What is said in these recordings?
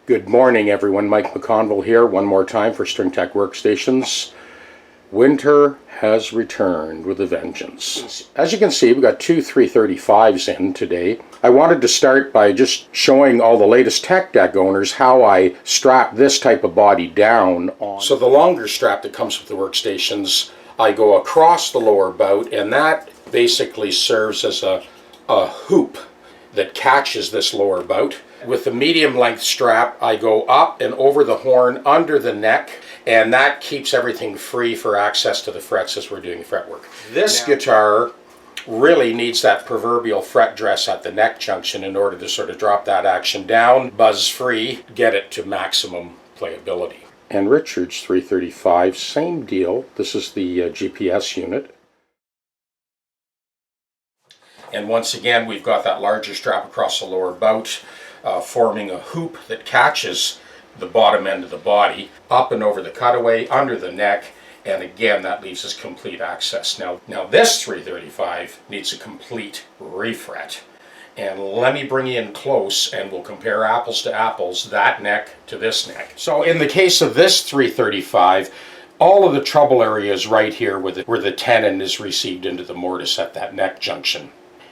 Good morning, everyone. Mike McConville here one more time for StringTechWorkstations. Winter has returned with a vengeance. As you can see, we've got two 335s in today. I wanted to start by just showing all the latest TechDeck owners how I strap this type of body down on. So the longer strap that comes with the workstations, I go across the lower bout, and that basically serves as a hoop that catches this lower bout. With the medium length strap, I go up and over the horn under the neck, and that keeps everything free for access to the frets as we're doing fretwork. This guitar really needs that proverbial fret dress at the neck junction in order to sort of drop that action down, buzz free, get it to maximum playability. And Richard's 335, same deal. This is the GPS unit. And once again, we've got that larger strap across the lower bout, forming a hoop that catches the bottom end of the body, up and over the cutaway, under the neck, and again, that leaves us complete access. Now this 335 needs a complete refret. And let me bring you in close and we'll compare apples to apples, that neck to this neck. So in the case of this 335, all of the trouble area is right here where the tenon is received into the mortise at that neck junction.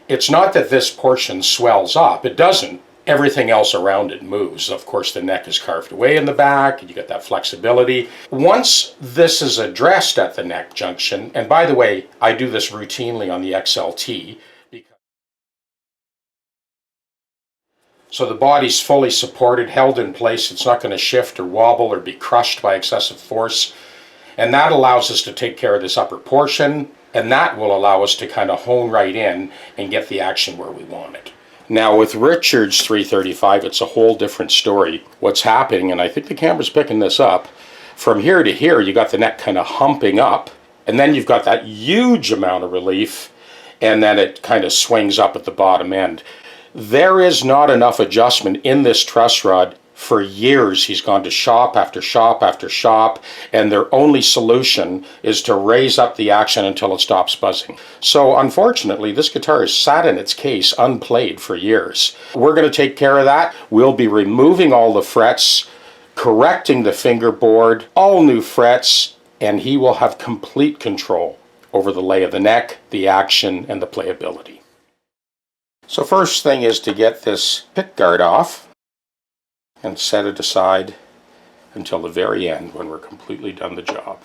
It's not that this portion swells up, it doesn't. Everything else around it moves. Of course, the neck is carved away in the back, and you get that flexibility. Once this is addressed at the neck junction, and by the way, I do this routinely on the XLT, so the body's fully supported, held in place. It's not going to shift or wobble or be crushed by excessive force. And that allows us to take care of this upper portion, and that will allow us to kind of hone right in and get the action where we want it. Now with Richard's 335, it's a whole different story. What's happening, and I think the camera's picking this up, from here to here you got the neck kind of humping up, and then you've got that huge amount of relief, and then it kind of swings up at the bottom end. There is not enough adjustment in this truss rod. For years he's gone to shop after shop after shop, and their only solution is to raise up the action until it stops buzzing. So unfortunately, this guitar has sat in its case unplayed for years. We're going to take care of that. We'll be removing all the frets, correcting the fingerboard, all new frets, and he will have complete control over the lay of the neck, the action, and the playability. So first thing is to get this pickguard off and set it aside until the very end when we're completely done the job.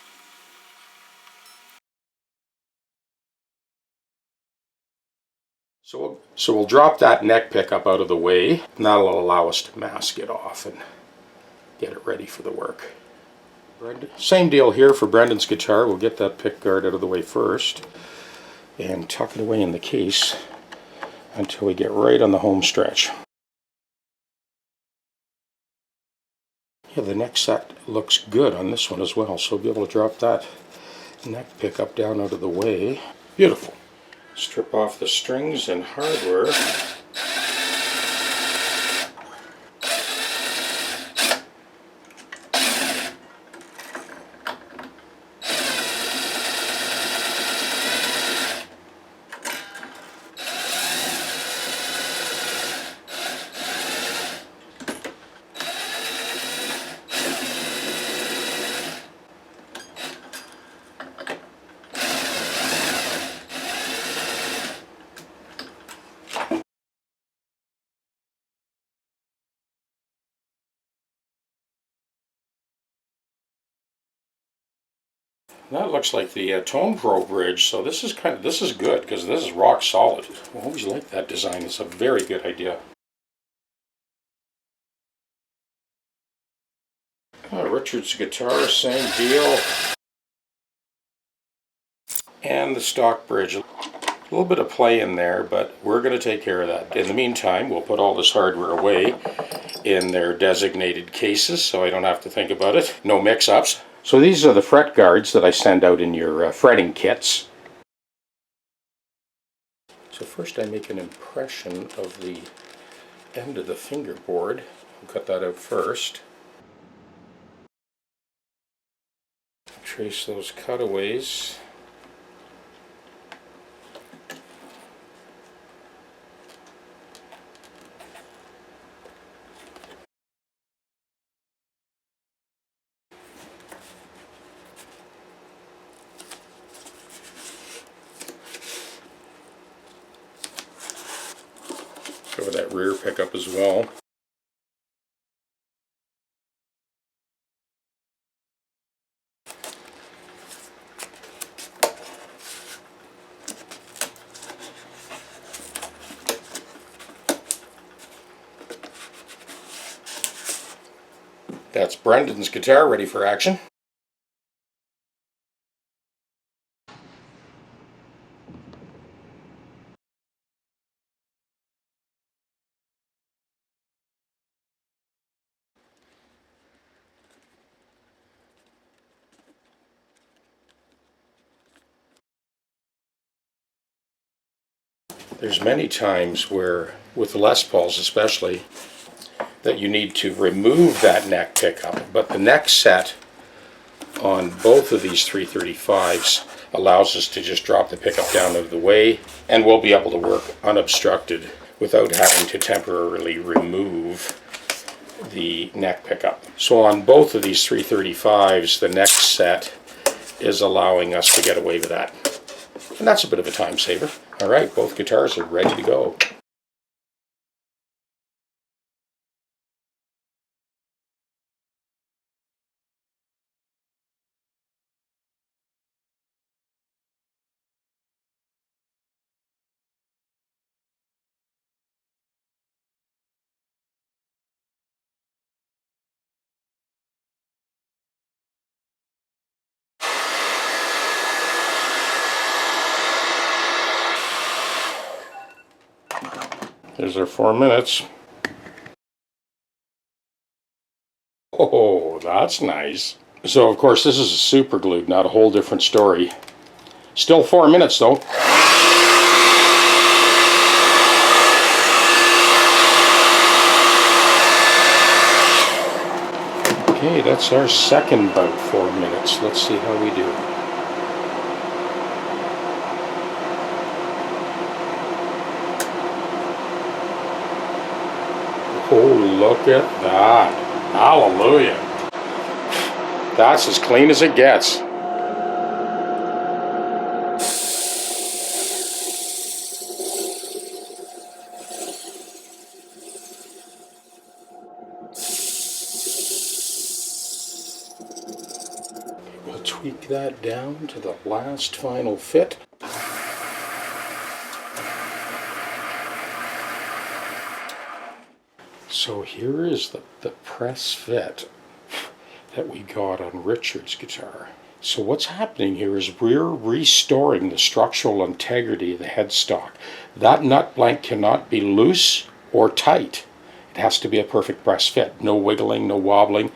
So we'll drop that neck pickup out of the way, and that'll allow us to mask it off and get it ready for the work. Same deal here for Brendan's guitar. We'll get that pickguard out of the way first and tuck it away in the case until we get right on the home stretch. Yeah, the neck set looks good on this one as well, so we'll be able to drop that neck pickup down out of the way. Beautiful. Strip off the strings and hardware. That looks like the Tone Pro bridge, so this is good because this is rock solid. I always like that design. It's a very good idea. Richard's guitar, same deal. And the stock bridge. A little bit of play in there, but we're going to take care of that. In the meantime, we'll put all this hardware away in their designated cases so I don't have to think about it. No mix-ups. So these are the fret guards that I send out in your fretting kits. So first I make an impression of the end of the fingerboard. I'll cut that out first. Trace those cutaways. Cover that rear pickup as well. That's Brendan's guitar ready for action. There's many times where, with the Les Pauls especially, that you need to remove that neck pickup, but the neck set on both of these 335s allows us to just drop the pickup down out of the way, and we'll be able to work unobstructed without having to temporarily remove the neck pickup. So on both of these 335s, the neck set is allowing us to get away with that. And that's a bit of a time saver. All right, both guitars are ready to go. There's our 4 minutes. Oh, that's nice. So of course this is a super glued, not a whole different story. Still 4 minutes though. Okay, that's our second bout 4 minutes. Let's see how we do. Oh, look at that. Hallelujah. That's as clean as it gets. We'll tweak that down to the last final fit. So here is the press fit that we got on Richard's guitar. So what's happening here is we're restoring the structural integrity of the headstock. That nut blank cannot be loose or tight. It has to be a perfect press fit. No wiggling, no wobbling.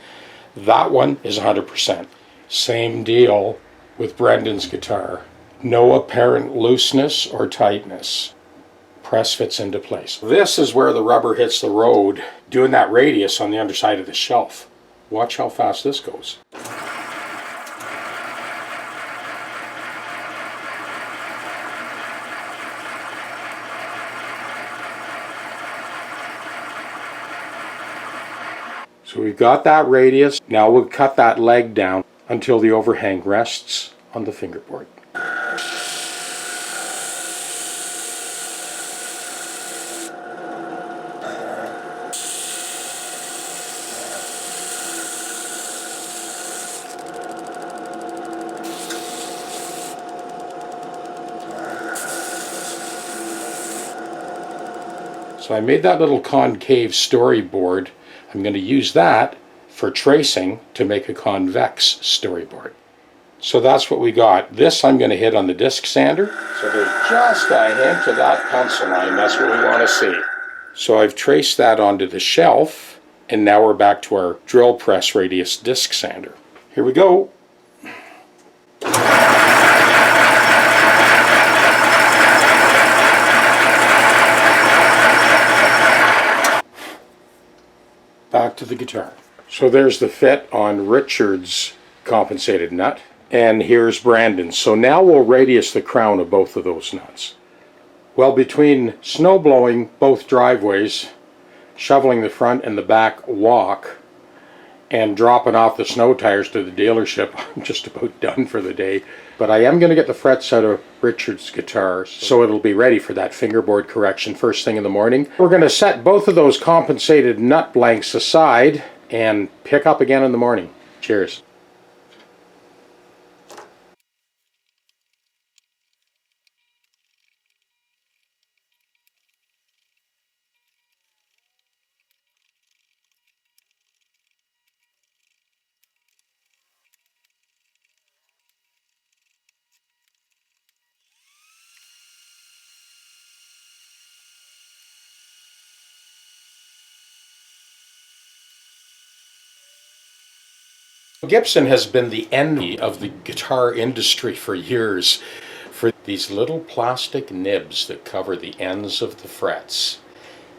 That one is 100%. Same deal with Brendan's guitar. No apparent looseness or tightness. Press fits into place. This is where the rubber hits the road, doing that radius on the underside of the shelf. Watch how fast this goes. So we've got that radius. Now we'll cut that leg down until the overhang rests on the fingerboard. So I made that little concave storyboard. I'm going to use that for tracing to make a convex storyboard. So that's what we got. This I'm going to hit on the disc sander. So there's just a hint of that pencil line. That's what we want to see. So I've traced that onto the shelf, and now we're back to our drill press radius disc sander. Here we go. Back to the guitar. So there's the fit on Richard's compensated nut, and here's Brandon's. So now we'll radius the crown of both of those nuts. Well, between snow blowing both driveways, shoveling the front and the back walk, and dropping off the snow tires to the dealership. I'm just about done for the day. But I am going to get the frets out of Richard's guitar, so it'll be ready for that fingerboard correction first thing in the morning. We're going to set both of those compensated nut blanks aside and pick up again in the morning. Cheers. Gibson has been the envy of the guitar industry for years for these little plastic nibs that cover the ends of the frets.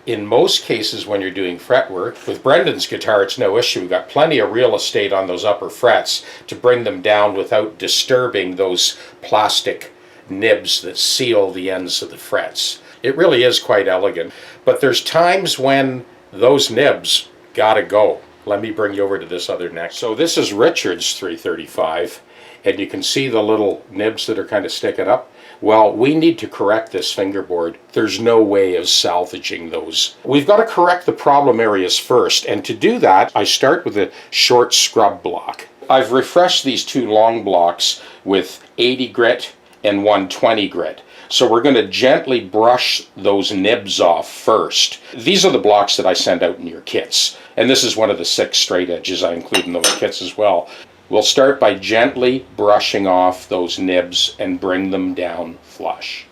In most cases when you're doing fretwork, with Brendan's guitar it's no issue. We've got plenty of real estate on those upper frets to bring them down without disturbing those plastic nibs that seal the ends of the frets. It really is quite elegant, but there's times when those nibs gotta go. Let me bring you over to this other neck. So this is Richard's 335, and you can see the little nibs that are kind of sticking up. Well, we need to correct this fingerboard. There's no way of salvaging those. We've got to correct the problem areas first, and to do that, I start with a short scrub block. I've refreshed these two long blocks with 80 grit and 120 grit. So we're going to gently brush those nibs off first. These are the blocks that I send out in your kits. And this is one of the 6 straight edges I include in those kits as well. We'll start by gently brushing off those nibs and bring them down flush.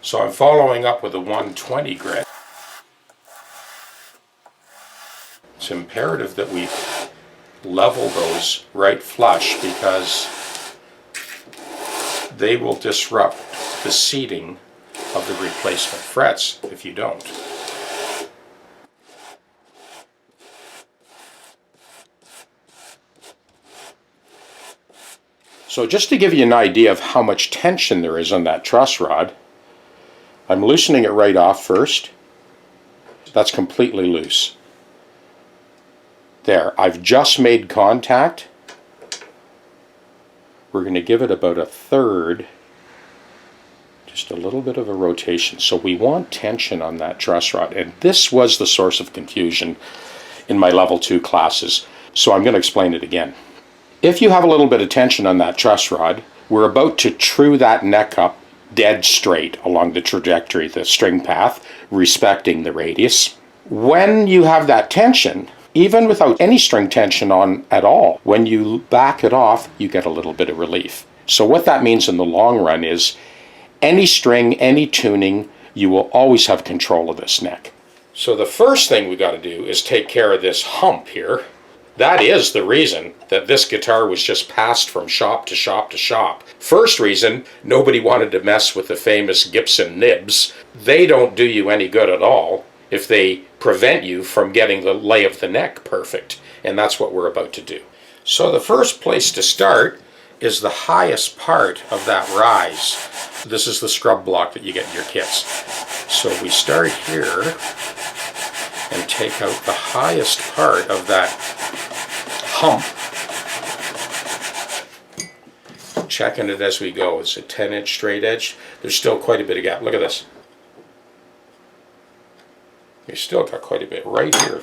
So I'm following up with a 120 grit. It's imperative that we level those right flush because they will disrupt the seating of the replacement frets if you don't. So just to give you an idea of how much tension there is on that truss rod, I'm loosening it right off first. That's completely loose. There, I've just made contact. We're going to give it about a third, just a little bit of a rotation. So we want tension on that truss rod, and this was the source of confusion in my level 2 classes. So I'm going to explain it again. If you have a little bit of tension on that truss rod, we're about to true that neck up dead straight along the trajectory, the string path, respecting the radius. When you have that tension, even without any string tension on at all, when you back it off, you get a little bit of relief. So what that means in the long run is any string, any tuning, you will always have control of this neck. So the first thing we got to do is take care of this hump here. That is the reason that this guitar was just passed from shop to shop to shop. First reason, nobody wanted to mess with the famous Gibson nibs. They don't do you any good at all if they prevent you from getting the lay of the neck perfect. And that's what we're about to do. So the first place to start is the highest part of that rise. This is the scrub block that you get in your kits. So we start here and take out the highest part of that hump. Checking it as we go. It's a 10-inch straight edge. There's still quite a bit of gap. Look at this. You still got quite a bit right here.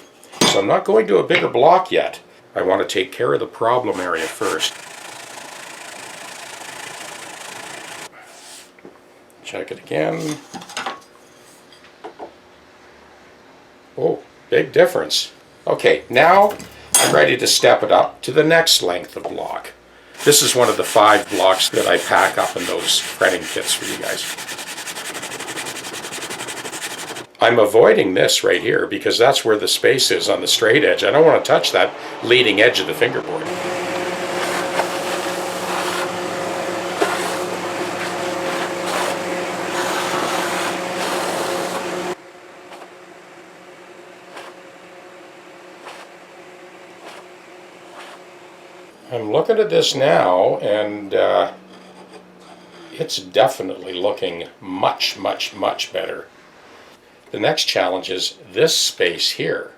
So I'm not going to a bigger block yet. I want to take care of the problem area first. Check it again. Oh, big difference. Okay, now I'm ready to step it up to the next length of block. This is one of the 5 blocks that I pack up in those fretting kits for you guys. I'm avoiding this right here because that's where the space is on the straight edge. I don't want to touch that leading edge of the fingerboard. looking at this now, and it's definitely looking much, much, much better. The next challenge is this space here.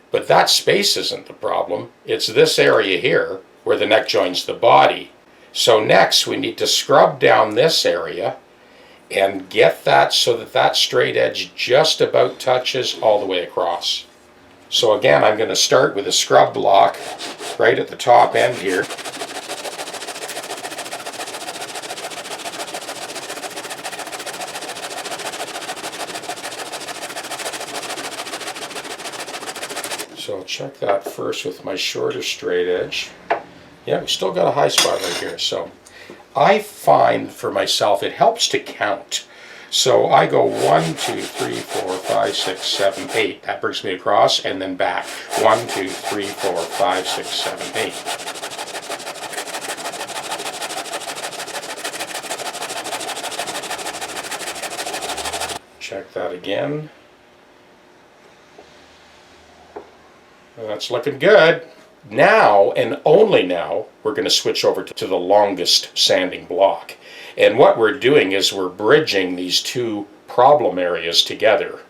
But that space isn't the problem. It's this area here where the neck joins the body. So next we need to scrub down this area and get that so that that straight edge just about touches all the way across. So again, I'm going to start with a scrub block right at the top end here. So I'll check that first with my shorter straight edge. Yeah, we still got a high spot right here. So I find for myself it helps to count. So I go 1, 2, 3, 4, 5, 6, 7, 8. That brings me across and then back. 1, 2, 3, 4, 5, 6, 7, 8. Check that again. That's looking good. Now, and only now, we're going to switch over to the longest sanding block. And what we're doing is we're bridging these two problem areas together.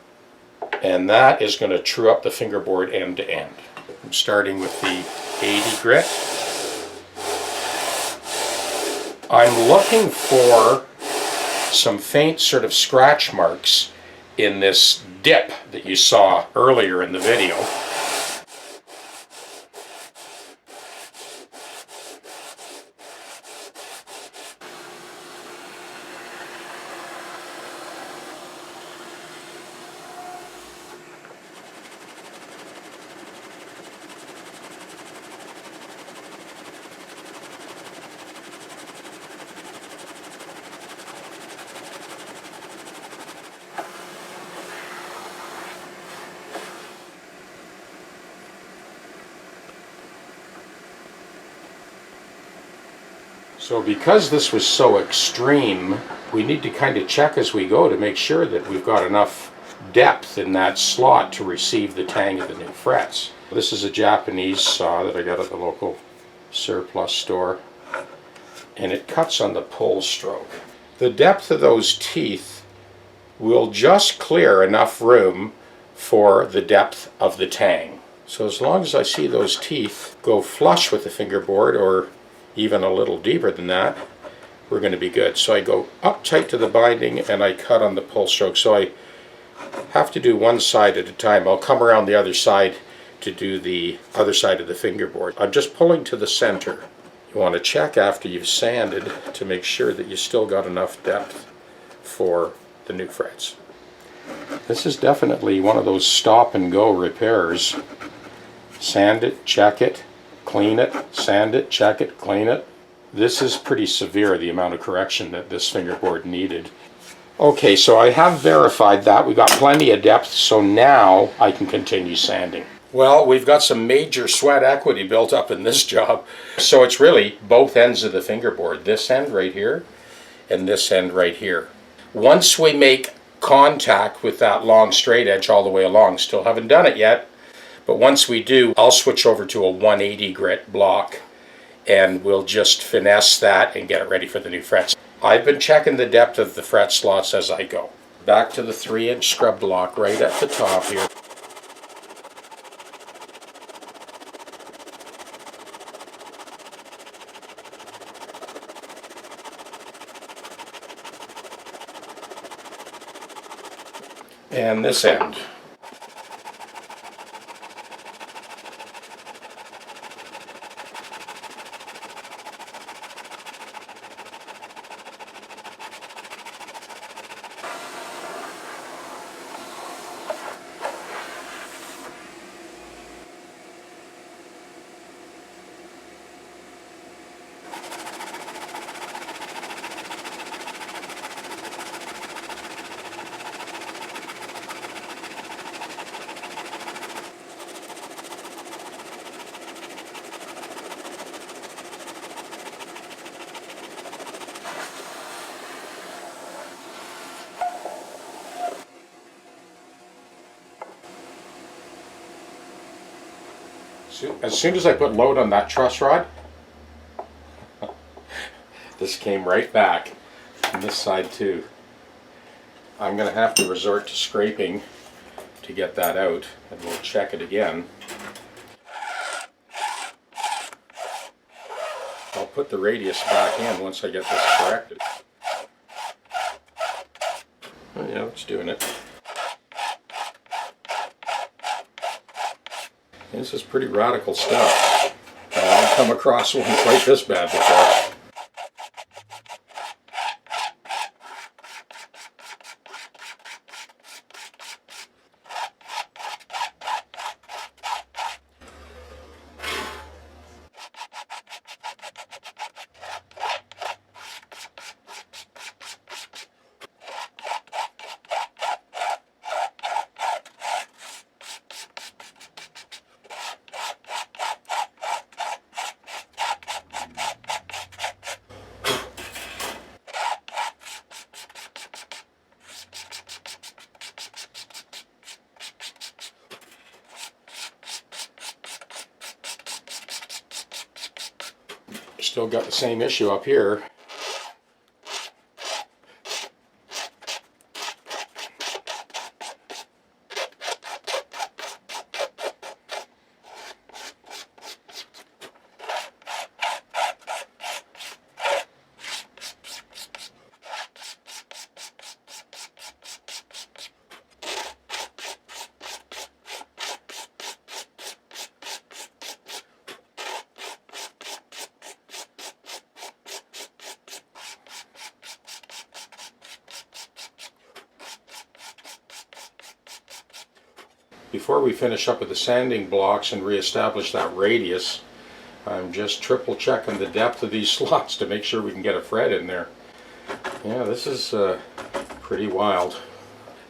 And that is going to true up the fingerboard end to end. I'm starting with the 80 grit. I'm looking for some faint sort of scratch marks in this dip that you saw earlier in the video. So because this was so extreme, we need to kind of check as we go to make sure that we've got enough depth in that slot to receive the tang of the new frets. This is a Japanese saw that I got at the local surplus store, and it cuts on the pull stroke. The depth of those teeth will just clear enough room for the depth of the tang. So as long as I see those teeth go flush with the fingerboard, or even a little deeper than that, we're going to be good. So I go up tight to the binding and I cut on the pull stroke. So I have to do one side at a time. I'll come around the other side to do the other side of the fingerboard. I'm just pulling to the center. You want to check after you've sanded to make sure that you still got enough depth for the new frets. This is definitely one of those stop and go repairs. Sand it, check it, clean it, sand it, check it, clean it. This is pretty severe, the amount of correction that this fingerboard needed. Okay, so I have verified that. We got plenty of depth, so now I can continue sanding. Well, we've got some major sweat equity built up in this job. So it's really both ends of the fingerboard. This end right here and this end right here. Once we make contact with that long straight edge all the way along, still haven't done it yet, but once we do, I'll switch over to a 180 grit block and we'll just finesse that and get it ready for the new frets. I've been checking the depth of the fret slots as I go. Back to the 3-inch scrub block right at the top here. And this end. As soon as I put load on that truss rod, This came right back, and this side too. I'm going to have to resort to scraping to get that out, and we'll check it again. I'll put the radius back in once I get this corrected. Oh yeah, it's doing it. This is pretty radical stuff. I haven't come across one quite this bad before. Still got the same issue up here. Before we finish up with the sanding blocks and reestablish that radius, I'm just triple checking the depth of these slots to make sure we can get a fret in there. Yeah, this is pretty wild.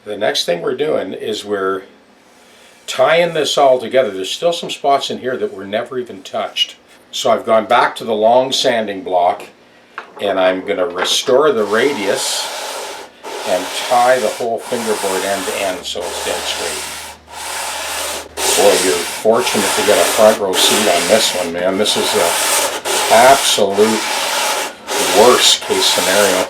The next thing we're doing is we're tying this all together. There's still some spots in here that were never even touched. So I've gone back to the long sanding block and I'm going to restore the radius and tie the whole fingerboard end to end so it's dead straight. Boy, you're fortunate to get a front row seat on this one, man. This is the absolute worst case scenario.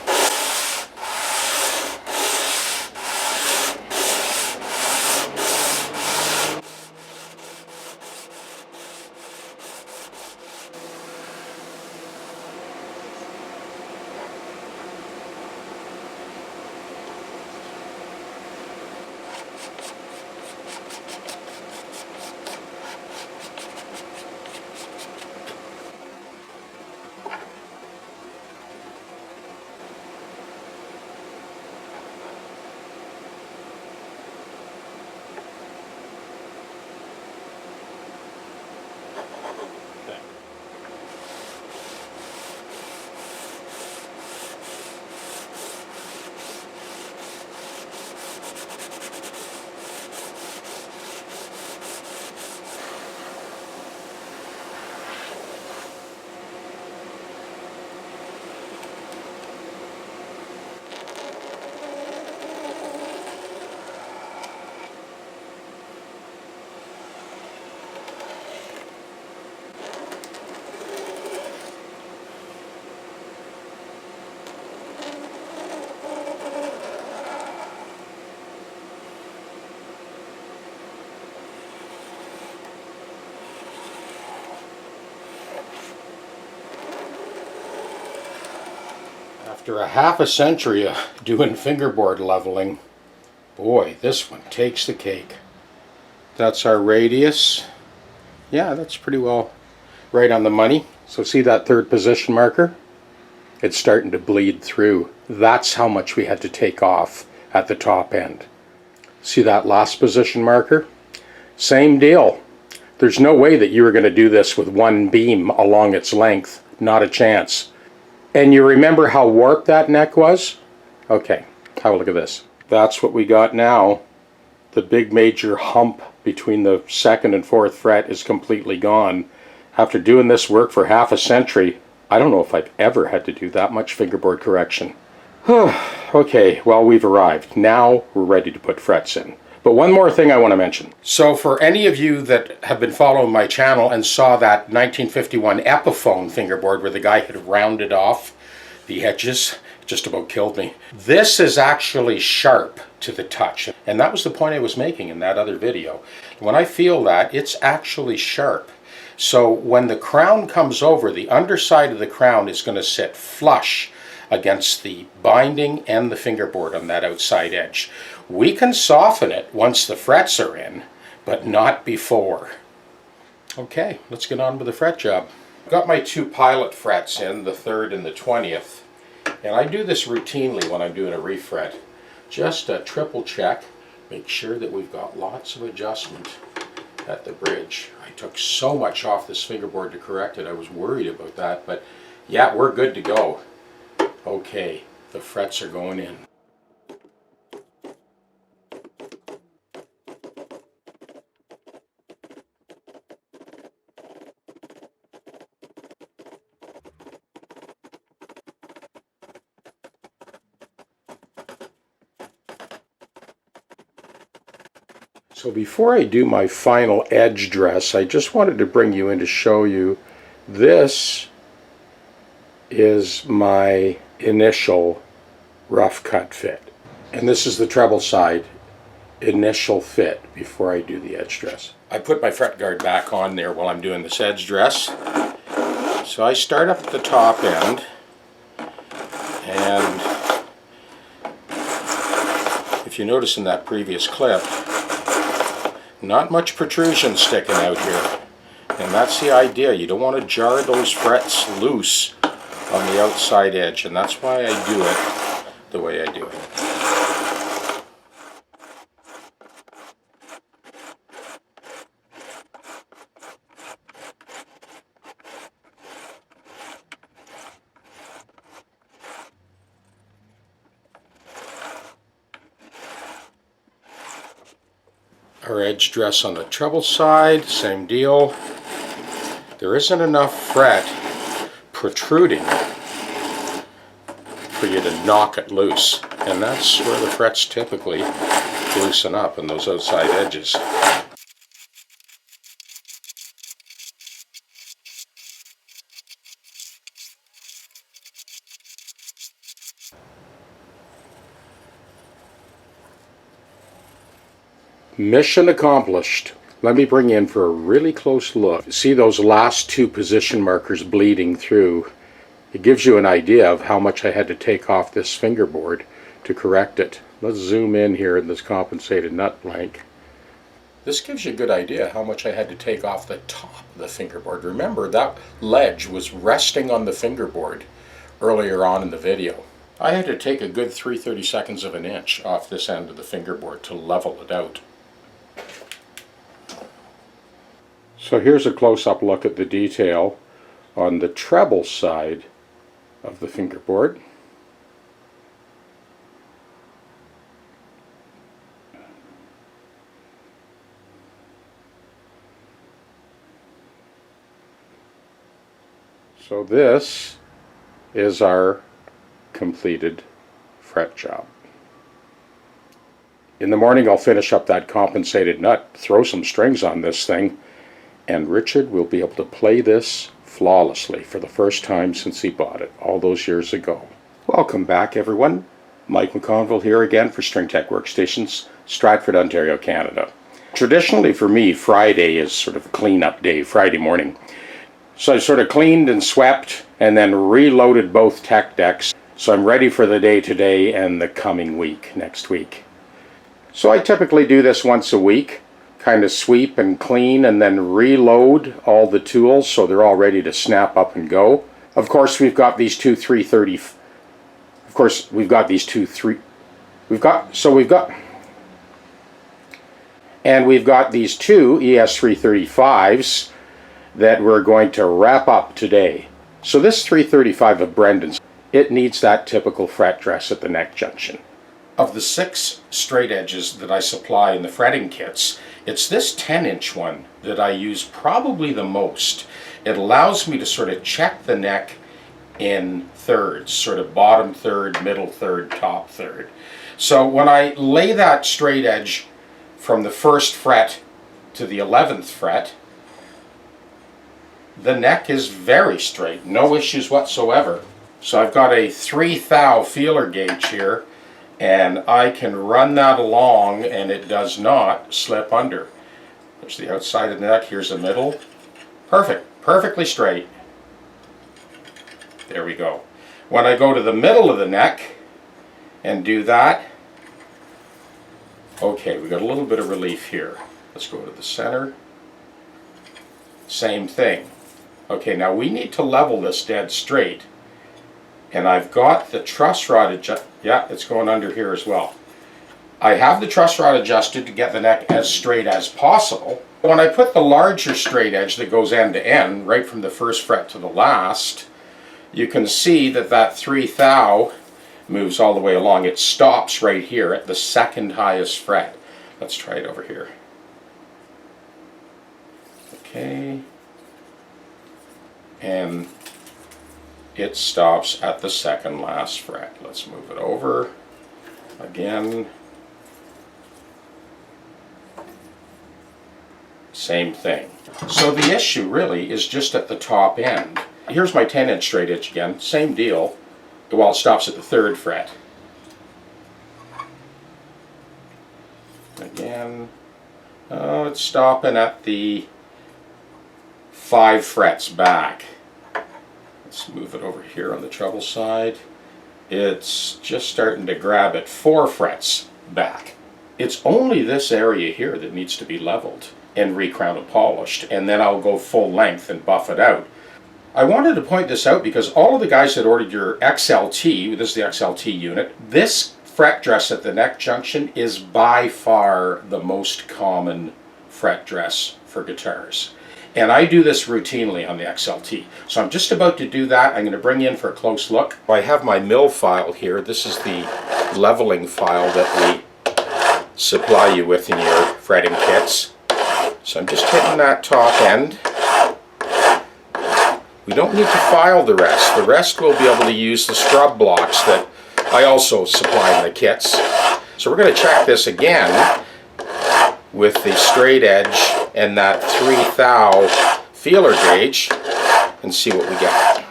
After a half a century of doing fingerboard leveling, boy, this one takes the cake. That's our radius. Yeah, that's pretty well right on the money. So see that third position marker? It's starting to bleed through. That's how much we had to take off at the top end. See that last position marker? Same deal. There's no way that you were going to do this with one beam along its length. Not a chance. And you remember how warped that neck was? Okay, have a look at this. That's what we got now. The big major hump between the second and fourth fret is completely gone. After doing this work for half a century, I don't know if I've ever had to do that much fingerboard correction. Okay, well, we've arrived. Now we're ready to put frets in. But one more thing I want to mention. So for any of you that have been following my channel and saw that 1951 Epiphone fingerboard where the guy had rounded off the edges. Just about killed me. This is actually sharp to the touch, and that was the point I was making in that other video. When I feel that, it's actually sharp. So when the crown comes over, the underside of the crown is going to sit flush against the binding and the fingerboard on that outside edge. We can soften it once the frets are in, but not before. Okay, let's get on with the fret job. I've got my 2 pilot frets in, the 3rd and the 20th. And I do this routinely when I'm doing a refret. Just a triple check, make sure that we've got lots of adjustment at the bridge. I took so much off this fingerboard to correct it, I was worried about that, but yeah, we're good to go. Okay, the frets are going in. So before I do my final edge dress, I just wanted to bring you in to show you this is my initial rough cut fit. And this is the treble side initial fit before I do the edge dress. I put my fret guard back on there while I'm doing this edge dress. So I start up at the top end, and if you notice in that previous clip, not much protrusion sticking out here, and that's the idea. You don't want to jar those frets loose on the outside edge, and that's why I do it the way I do it. Our edge dress on the treble side, same deal. There isn't enough fret protruding for you to knock it loose, and that's where the frets typically loosen up in those outside edges. Mission accomplished. Let me bring you in for a really close look. See those last 2 position markers bleeding through? It gives you an idea of how much I had to take off this fingerboard to correct it. Let's zoom in here in this compensated nut blank. This gives you a good idea how much I had to take off the top of the fingerboard. Remember, that ledge was resting on the fingerboard earlier on in the video. I had to take a good 3/32 of an inch off this end of the fingerboard to level it out. So here's a close-up look at the detail on the treble side of the fingerboard. So this is our completed fret job. In the morning I'll finish up that compensated nut, throw some strings on this thing, and Richard will be able to play this flawlessly for the first time since he bought it all those years ago. Welcome back, everyone. Mike McConville here again for StringTechWorkstations, Stratford, Ontario, Canada. Traditionally for me, Friday is sort of a clean-up day, Friday morning. So I sort of cleaned and swept and then reloaded both TechDecks. So I'm ready for the day today and the coming week, next week. So I typically do this once a week. Kind of sweep and clean and then reload all the tools so they're all ready to snap up and go. Of course we've got these two 330. Of course we've got these two we've got these two ES335s that we're going to wrap up today. So this 335 of Brendan's, it needs that typical fret dress at the neck junction. Of the 6 straight edges that I supply in the fretting kits, it's this 10-inch one that I use probably the most. It allows me to sort of check the neck in thirds, sort of bottom third, middle third, top third. So when I lay that straight edge from the 1st fret to the 11th fret, the neck is very straight, no issues whatsoever. So I've got a 3 thou feeler gauge here, and I can run that along and it does not slip under. There's the outside of the neck, here's the middle. Perfect, perfectly straight. There we go. When I go to the middle of the neck and do that, okay, we got a little bit of relief here. Let's go to the center. Same thing. Okay, now we need to level this dead straight. And I've got the truss rod adjusted. Yeah, it's going under here as well. I have the truss rod adjusted to get the neck as straight as possible. When I put the larger straight edge that goes end to end, right from the first fret to the last, you can see that that 3 thou moves all the way along. It stops right here at the second highest fret. Let's try it over here. Okay. And it stops at the second last fret. Let's move it over again. Same thing. So the issue really is just at the top end. Here's my 10-inch straight edge again. Same deal. Well, it stops at the 3rd fret. Again. Oh, it's stopping at the 5 frets back. Let's move it over here on the treble side. It's just starting to grab at 4 frets back. It's only this area here that needs to be leveled and recrowned and polished, and then I'll go full length and buff it out. I wanted to point this out because all of the guys that ordered your XLT, this is the XLT unit, this fret dress at the neck junction is by far the most common fret dress for guitars. And I do this routinely on the XLT. So I'm just about to do that. I'm going to bring you in for a close look. I have my mill file here. This is the leveling file that we supply you with in your fretting kits. So I'm just hitting that top end. We don't need to file the rest. The rest we'll be able to use the scrub blocks that I also supply in the kits. So we're going to check this again with the straight edge and that 3 thou feeler gauge and see what we get.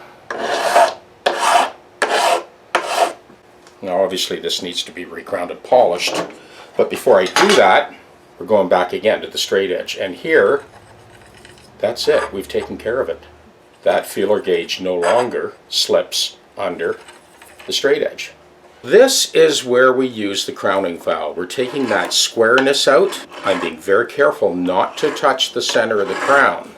Now obviously this needs to be recrowned and polished, but before I do that, we're going back again to the straight edge, and here, that's it, we've taken care of it. That feeler gauge no longer slips under the straight edge. This is where we use the crowning file. We're taking that squareness out. I'm being very careful not to touch the center of the crown.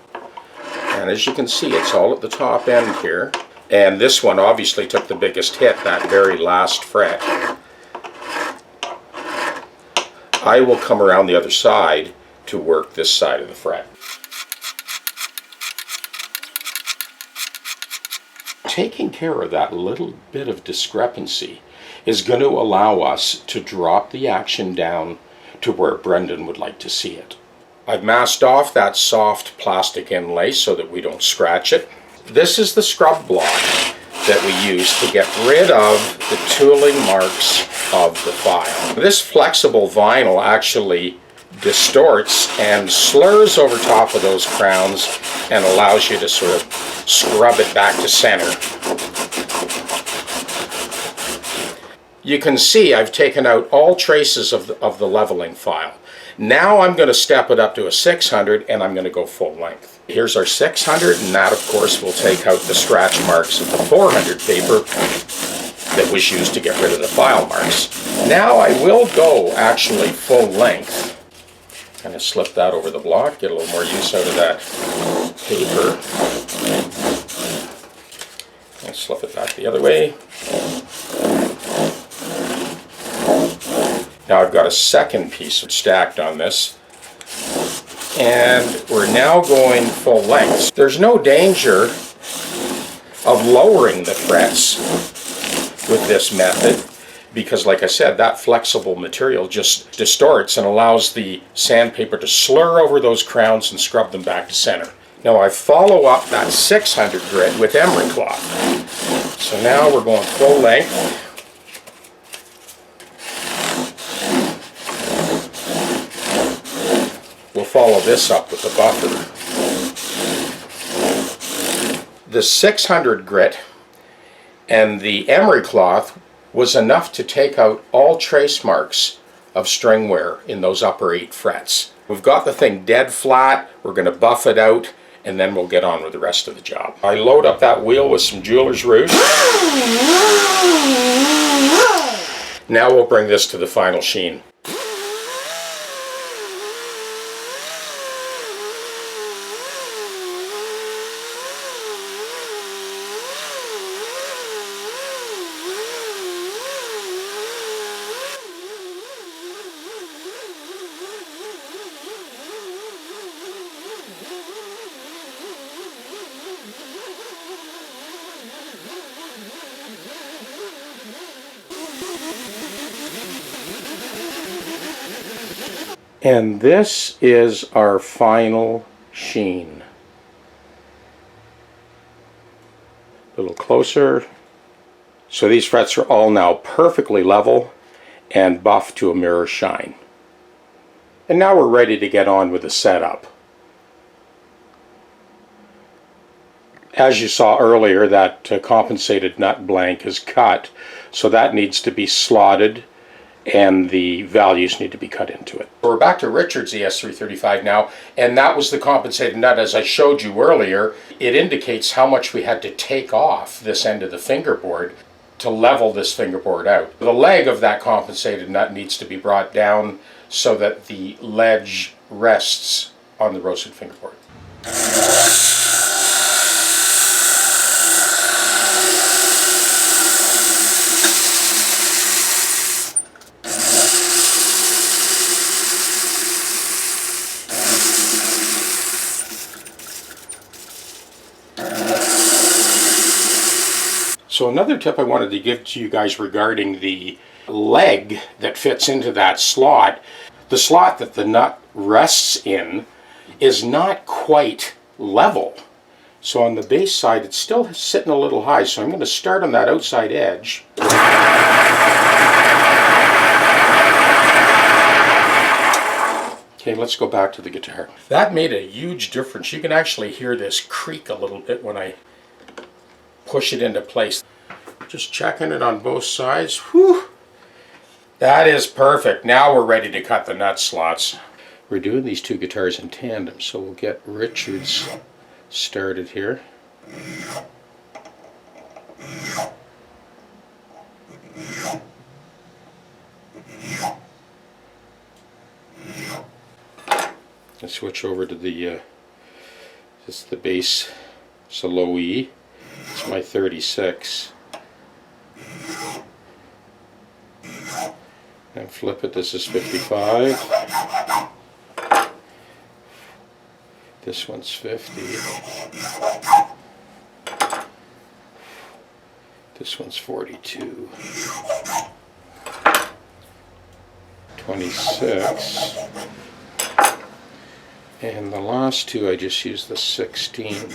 And as you can see, it's all at the top end here. And this one obviously took the biggest hit, that very last fret. I will come around the other side to work this side of the fret. Taking care of that little bit of discrepancy is going to allow us to drop the action down to where Brendan would like to see it. I've masked off that soft plastic inlay so that we don't scratch it. This is the scrub block that we use to get rid of the tooling marks of the file. This flexible vinyl actually distorts and slurs over top of those crowns and allows you to sort of scrub it back to center. You can see I've taken out all traces of the leveling file. Now I'm going to step it up to a 600 and I'm going to go full length. Here's our 600, and that of course will take out the scratch marks of the 400 paper that was used to get rid of the file marks. Now I will go actually full length. Kind of slip that over the block, get a little more use out of that paper. And slip it back the other way. Now I've got a second piece stacked on this, and we're now going full length. There's no danger of lowering the frets with this method because, like I said, that flexible material just distorts and allows the sandpaper to slur over those crowns and scrub them back to center. Now I follow up that 600 grit with emery cloth. So now we're going full length. We'll follow this up with the buffer. The 600 grit And the emery cloth was enough to take out all trace marks of string wear in those upper 8 frets. We've got the thing dead flat, we're going to buff it out, and then we'll get on with the rest of the job. I load up that wheel with some jeweler's rouge. Now we'll bring this to the final sheen. And this is our final sheen. A little closer. So these frets are all now perfectly level and buffed to a mirror shine. And now we're ready to get on with the setup. As you saw earlier, that compensated nut blank is cut, so that needs to be slotted and the values need to be cut into it. We're back to Richard's ES335 now, and that was the compensated nut. As I showed you earlier, it indicates how much we had to take off this end of the fingerboard to level this fingerboard out. The leg of that compensated nut needs to be brought down so that the ledge rests on the roasted fingerboard. So another tip I wanted to give to you guys regarding the leg that fits into that slot, the slot that the nut rests in is not quite level. So on the base side it's still sitting a little high, so I'm going to start on that outside edge. Okay, let's go back to the guitar. That made a huge difference. You can actually hear this creak a little bit when I push it into place. Just checking it on both sides. Whew! That is perfect. Now we're ready to cut the nut slots. We're doing these two guitars in tandem, so we'll get Richard's started here. Let's switch over to the this is the bass. It's a low E. It's my 36. And flip it, this is 55. This one's 50. This one's 42. 26. And the last two I just used the 16.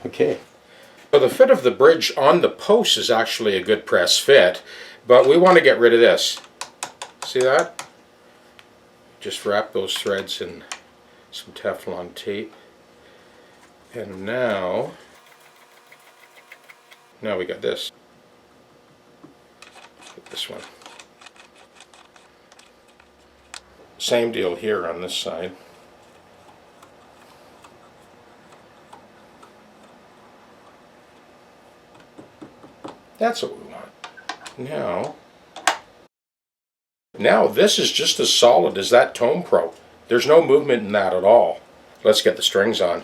Okay. So the fit of the bridge on the post is actually a good press fit, but we want to get rid of this. See that? Just wrap those threads in some Teflon tape. And now we got this. Get this one. Same deal here on this side. That's what we want. Now this is just as solid as that Tone Pro. There's no movement in that at all. Let's get the strings on.